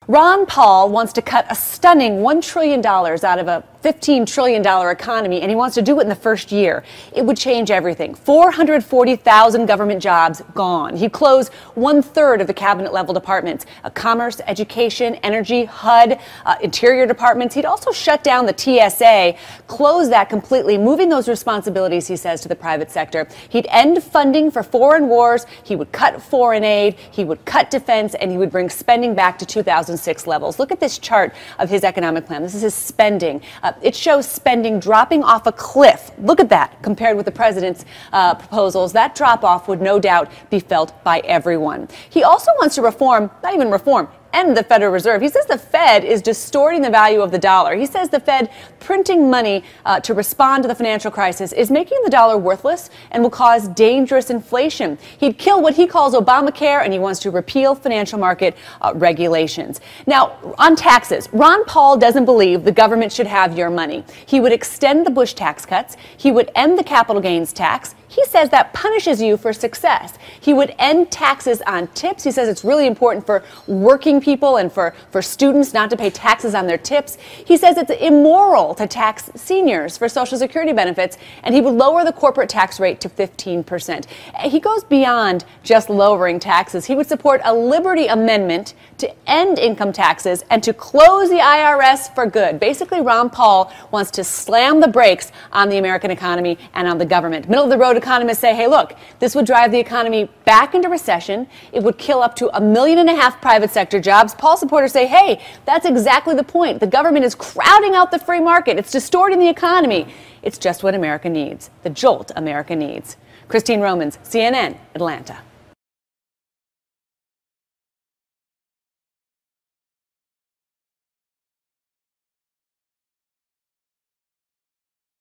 Ron Paul wants to cut a stunning $1 trillion out of a $15 trillion economy, and he wants to do it in the first year. It would change everything. 440,000 government jobs gone. He'd close 1/3 of the cabinet-level departments, commerce, education, energy, HUD, interior departments. He'd also shut down the TSA, close that completely, moving those responsibilities, he says, to the private sector. He'd end funding for foreign wars. He would cut foreign aid. He would cut defense, and he would bring spending back to 2006 levels. Look at this chart of his economic plan. This is his spending. It shows spending dropping off a cliff. Look at that compared with the president's proposals. That drop off would no doubt be felt by everyone. He also wants to reform, not even reform, end the Federal Reserve. He says the Fed is distorting the value of the dollar. He says the Fed printing money to respond to the financial crisis is making the dollar worthless and will cause dangerous inflation. He'd kill what he calls Obamacare, and he wants to repeal financial market regulations. Now, on taxes, Ron Paul doesn't believe the government should have your money. He would extend the Bush tax cuts. He would end the capital gains tax. He says that punishes you for success. He would end taxes on tips. He says it's really important for working people and for students not to pay taxes on their tips. He says it's immoral to tax seniors for Social Security benefits, and he would lower the corporate tax rate to 15%. He goes beyond just lowering taxes. He would support a Liberty Amendment to end income taxes and to close the IRS for good. Basically, Ron Paul wants to slam the brakes on the American economy and on the government. Middle-of-the-road economists say, hey, look, this would drive the economy back into recession. It would kill up to 1.5 million private sector jobs. Paul supporters say, hey, that's exactly the point. The government is crowding out the free market. It's distorting the economy. It's just what America needs, the jolt America needs. Christine Romans, CNN, Atlanta.